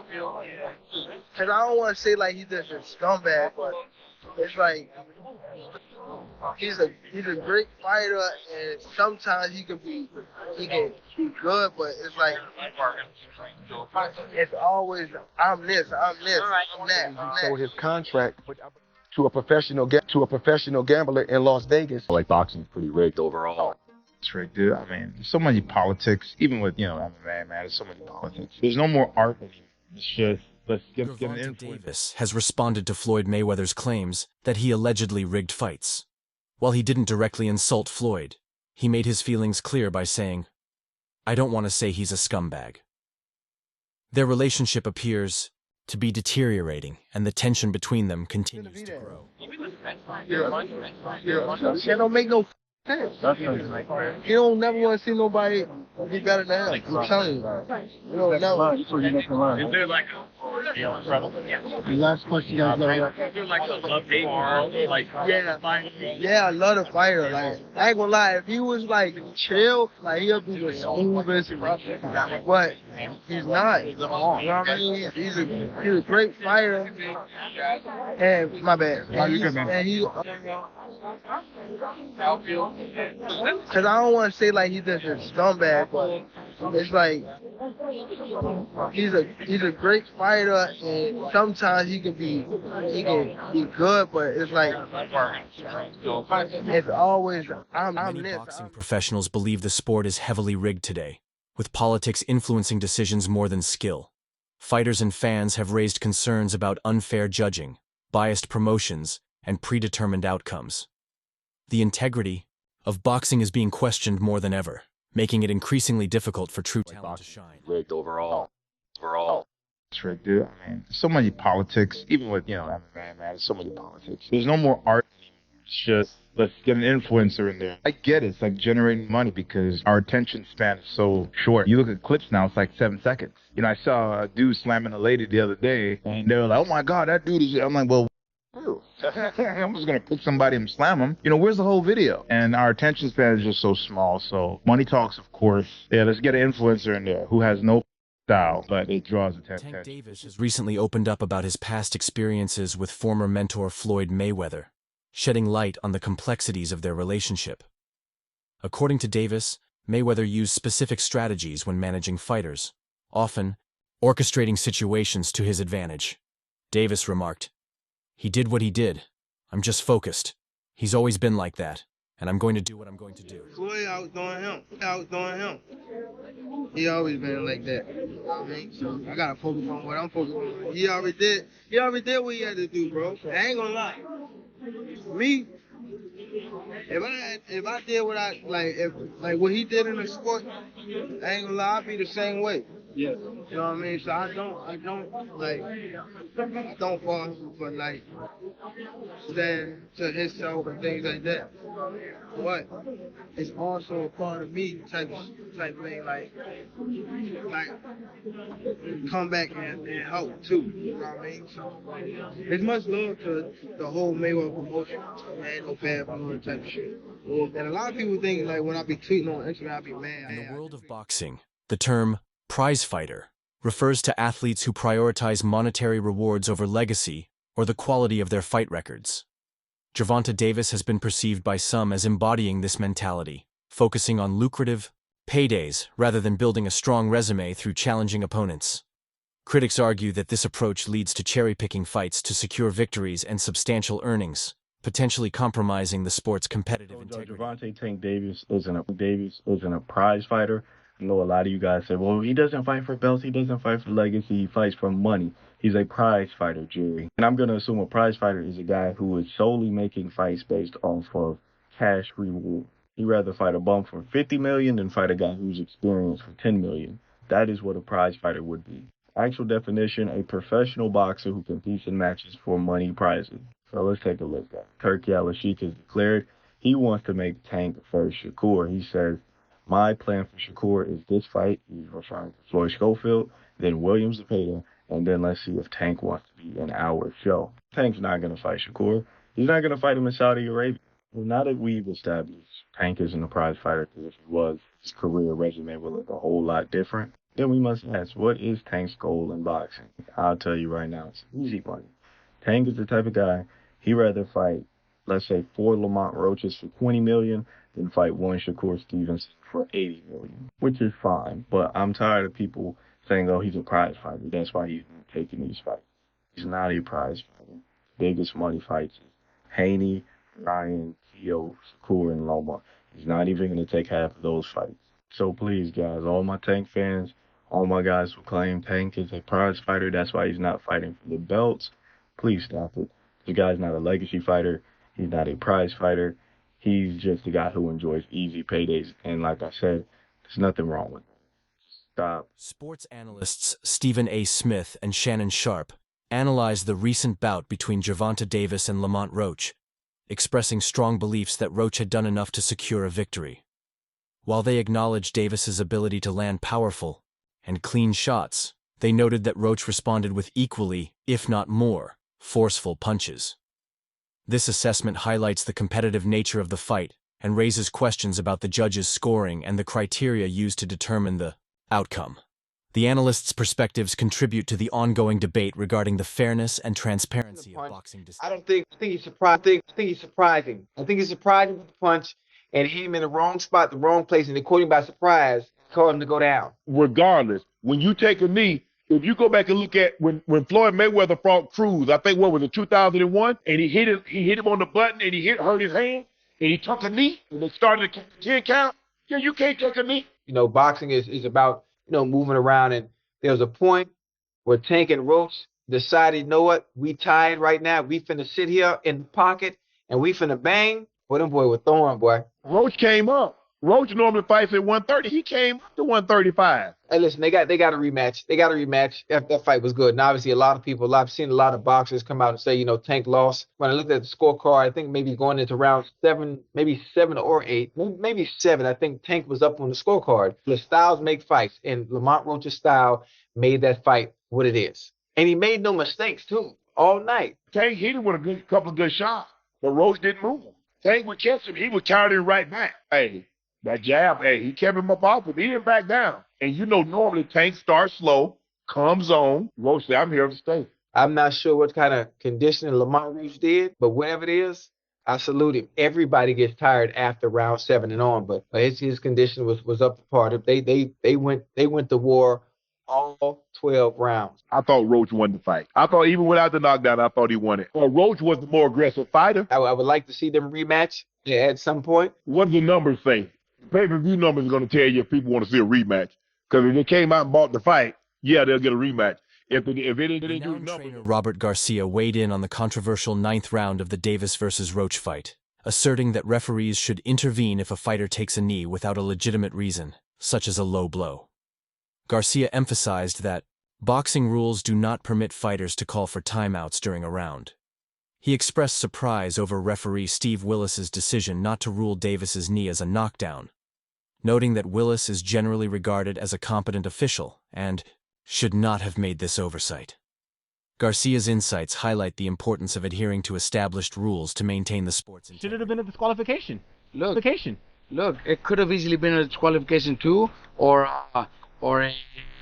Cause I don't want to say like he's just a scumbag, but it's like he's a great fighter, and sometimes he can be good, but it's like it's always I'm this, I'm that, I'm that. Sold his contract to a professional gambler in Las Vegas. Like boxing's pretty rigged overall. It's rigged, dude. I mean, there's so many politics, even with MMA, man. There's so many politics. There's no more art anymore. It's just let's get an influence. Davis has responded to Floyd Mayweather's claims that he allegedly rigged fights. While he didn't directly insult Floyd, he made his feelings clear by saying, "I don't want to say he's a scumbag." Their relationship appears to be deteriorating, and the tension between them continues to grow. It don't make no sense. You don't never want to see nobody be better than him. I'm telling you. You don't never. Is there like The last question you guys is there like a love-hate world? Like, yeah, I love the fighter. Like, I ain't gonna lie, if he was like chill, like he'll be the smoothest, but he's not. You know what I mean? He's a great fighter. And my bad. And he, cause I don't want to say like he's just a scumbag, but it's like he's a great fighter, and sometimes he can be good, but it's like it's always I'm Many this. boxing professionals believe the sport is heavily rigged today, with politics influencing decisions more than skill. Fighters and fans have raised concerns about unfair judging, biased promotions, and predetermined outcomes. The integrity of boxing is being questioned more than ever, making it increasingly difficult for true talent to shine. Rigged overall. It's rigged, dude. I mean, there's so many politics, even with MMA, man. There's so many politics. There's no more art anymore. It's just let's get an influencer in there. I get it. It's like generating money because our attention span is so short. You look at clips now, it's like 7 seconds. You know, I saw a dude slamming a lady the other day, and they were like, "Oh my God, that dude is." I'm like, well. I'm just gonna pick somebody and slam them. You know, where's the whole video? And our attention span is just so small. So money talks, of course. Yeah, let's get an influencer in there who has no style, but it draws attention. Tank Davis has recently opened up about his past experiences with former mentor Floyd Mayweather, shedding light on the complexities of their relationship. According to Davis, Mayweather used specific strategies when managing fighters, often orchestrating situations to his advantage. Davis remarked, "He did what he did. I'm just focused. He's always been like that, and I'm going to do what I'm going to do." Floyd outdoing him. He always been like that. You know what I mean? So I gotta focus on what I'm focused on. He already did what he had to do, bro. I ain't gonna lie. Me, if I did what I like what he did in the sport, I ain't gonna lie, I'd be the same way. Yeah. You know what I mean? So I don't fall for like stand to himself and things like that. But it's also a part of me type thing, like come back and help too. You know what I mean? So it's much love to the whole Mayweather promotion. Ain't no bad blood type of shit. And a lot of people think like when I be tweeting on Instagram, I be mad. In the world of boxing, the term prize fighter refers to athletes who prioritize monetary rewards over legacy or the quality of their fight records. GervontaDavis has been perceived by some as embodying this mentality, focusing on lucrative paydays rather than building a strong resume through challenging opponents. Critics argue that this approach leads to cherry-picking fights to secure victories and substantial earnings, potentially compromising the sport's competitive integrity. Gervonta Tank Davis isn't a prize fighter. I know a lot of you guys say, well, he doesn't fight for belts, he doesn't fight for legacy, he fights for money. He's a prize fighter, Jerry. And I'm going to assume a prize fighter is a guy who is solely making fights based off of cash reward. He'd rather fight a bum for $50 million than fight a guy who's experienced for $10 million. That is what a prize fighter would be. Actual definition, a professional boxer who competes in matches for money prizes. So let's take a look at it. Turki Al-Sheikh has declared he wants to make Tank first Shakur. He says, "My plan for Shakur is this fight," he's referring to Floyd Schofield, then Williams Zepeda, and then let's see if Tank wants to be in our show. Tank's not going to fight Shakur. He's not going to fight him in Saudi Arabia. Well, now that we've established Tank isn't a prize fighter, because if he was, his career resume would look a whole lot different. Then we must ask, what is Tank's goal in boxing? I'll tell you right now, it's easy money. Tank is the type of guy, he'd rather fight, let's say, 4 Lamont Roaches for $20 million than fight 1 Shakur Stevenson for $80 million, which is fine. But I'm tired of people saying, oh, he's a prize fighter. That's why he's taking these fights. He's not a prize fighter. Biggest money fights is Haney, Ryan, Theo, Shakur, and Loma. He's not even going to take half of those fights. So please, guys, all my Tank fans, all my guys who claim Tank is a prize fighter, that's why he's not fighting for the belts, please stop it. The guy's not a legacy fighter. He's not a prize fighter. He's just a guy who enjoys easy paydays. And like I said, there's nothing wrong with it. Stop. Sports analysts Stephen A. Smith and Shannon Sharp analyzed the recent bout between GervontaDavis and Lamont Roach, expressing strong beliefs that Roach had done enough to secure a victory. While they acknowledged Davis's ability to land powerful and clean shots, they noted that Roach responded with equally, if not more, forceful punches. This assessment highlights the competitive nature of the fight and raises questions about the judges' scoring and the criteria used to determine the outcome. The analysts' perspectives contribute to the ongoing debate regarding the fairness and transparency of boxing decisions. I think he's surprised. I think he's surprising. I think he's surprising with the punch and hit him in the wrong spot, the wrong place, and they caught him by surprise, caused him to go down. Regardless, when you take a knee, if you go back and look at when Floyd Mayweather fought Cruz, I think what was it, 2001, and he hit him on the button and hurt his hand and he took a knee and they started a 10 count. Yeah, you can't take a knee. You know, boxing is about, you know, moving around, and there was a point where Tank and Roach decided, you know what, we tied right now. We finna sit here in the pocket and we finna bang. Boy, them boy were throwing, boy. Roach came up. Roach normally fights at 130. He came up to 135. Hey, listen, they got a rematch. They got a rematch. That fight was good. And obviously, I've seen a lot of boxers come out and say, you know, Tank lost. When I looked at the scorecard, I think maybe going into round 7, maybe 7 or 8, maybe 7, I think Tank was up on the scorecard. The styles make fights, and Lamont Roach's style made that fight what it is. And he made no mistakes, too, all night. Tank hit him with a couple of good shots, but Roach didn't move him. Tank would catch him. He would counter him right back. Hey, that jab, he kept him up off him. He didn't back down. And you know, normally Tank starts slow, comes on. Roach said, I'm here to stay. I'm not sure what kind of conditioning Lamont Roach did, but whatever it is, I salute him. Everybody gets tired after round 7 and on, but his condition was up to par. They went to war all 12 rounds. I thought Roach won the fight. I thought even without the knockdown, I thought he won it. Roach was the more aggressive fighter. I would like to see them rematch at some point. What do the numbers say? Pay-per-view numbers are going to tell you if people want to see a rematch. Because if they came out and bought the fight, yeah, they'll get a rematch. If it didn't do numbers. Robert Garcia weighed in on the controversial 9th round of the Davis versus Roach fight, asserting that referees should intervene if a fighter takes a knee without a legitimate reason, such as a low blow. Garcia emphasized that boxing rules do not permit fighters to call for timeouts during a round. He expressed surprise over referee Steve Willis's decision not to rule Davis's knee as a knockdown, noting that Willis is generally regarded as a competent official and should not have made this oversight. Garcia's insights highlight the importance of adhering to established rules to maintain the sport's integrity. Should it have been a disqualification? Look, it could have easily been a disqualification too, or a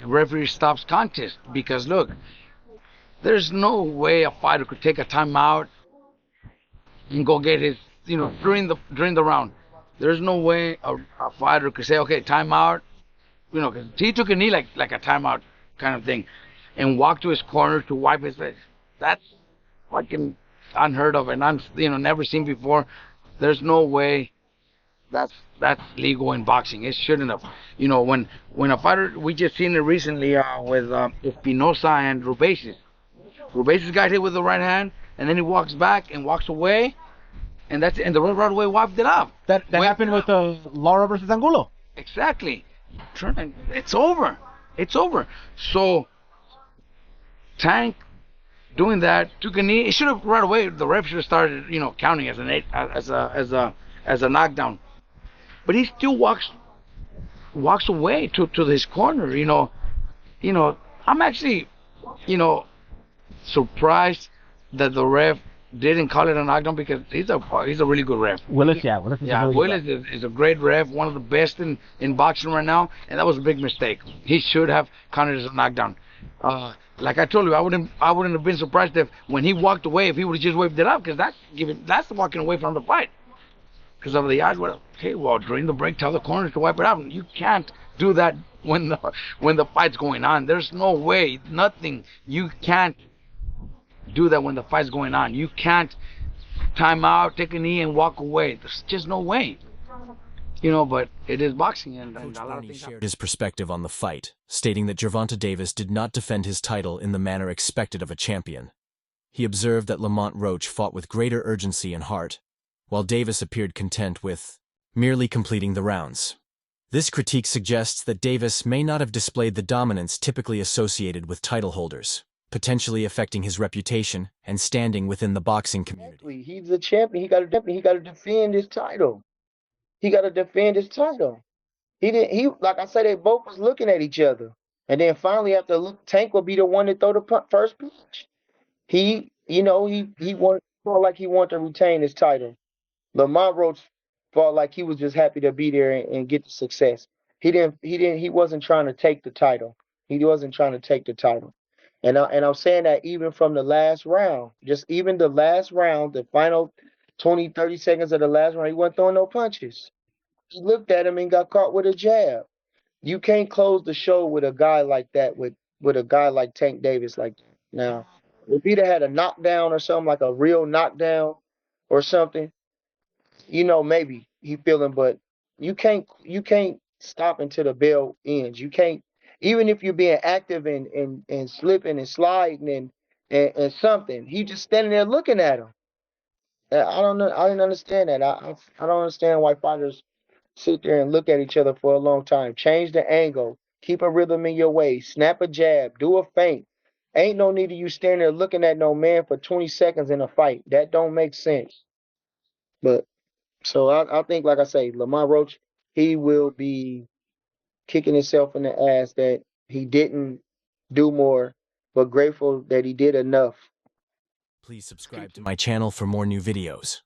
referee stops contest. Because look, there's no way a fighter could take a timeout and go get his, during the round. There's no way a fighter could say, okay, timeout, because he took a knee like a timeout kind of thing, and walk to his corner to wipe his face. That's fucking unheard of and never seen before. There's no way that's legal in boxing. It shouldn't have. When a fighter, we just seen it recently with Espinosa and Revokes. Revokes got hit with the right hand, and then he walks back and walks away, and that's it. And the right away wiped it off. That happened with Lara versus Angulo. Exactly. It's over. It's over. So Tank doing that, took a knee. It should have right away. The ref should have started, counting as a knockdown. But he still walks away to his corner. I'm actually, surprised that the ref didn't call it a knockdown because he's a really good ref. Willis, yeah. Willis is Yeah, a really Willis is a great ref, one of the best in boxing right now, and that was a big mistake. He should have counted as a knockdown. Like I told you, I wouldn't have been surprised if when he walked away, if he would have just waved it up, because that's walking away from the fight. Because of the odds, well, okay, well, during the break, tell the corners to wipe it out. You can't do that when the fight's going on. There's no way, nothing. You can't do that when the fight's going on. You can't time out, take a knee, and walk away. There's just no way. But it is boxing, and Coach a lot of Bernie things shared his perspective on the fight, stating that GervontaDavis did not defend his title in the manner expected of a champion. He observed that Lamont Roach fought with greater urgency and heart, while Davis appeared content with merely completing the rounds. This critique suggests that Davis may not have displayed the dominance typically associated with title holders, potentially affecting his reputation and standing within the boxing community. He's a champion. He got to defend his title. He got to defend his title. Like I said, they both was looking at each other. And then finally, Tank will be the one to throw the first punch. He felt like he wanted to retain his title. Lamont Roach felt like he was just happy to be there and get the success. He wasn't trying to take the title. He wasn't trying to take the title. And I'm saying that even from the last round, just even the last round, the final 20, 30 seconds of the last round, he wasn't throwing no punches. He looked at him and got caught with a jab. You can't close the show with a guy like that, with a guy like Tank Davis like that. Now, if he'd have had a knockdown or something, like a real knockdown or something, maybe he feeling, but you can't stop until the bell ends. You can't, even if you're being active and slipping and sliding and something, he just standing there looking at him. I don't know. I didn't understand that. I don't understand why fighters sit there and look at each other for a long time. Change the angle. Keep a rhythm in your way. Snap a jab. Do a feint. Ain't no need of you standing there looking at no man for 20 seconds in a fight. That don't make sense. But so I think, like I say, Lamont Roach, he will be kicking himself in the ass that he didn't do more, but grateful that he did enough. Please subscribe to my channel for more new videos.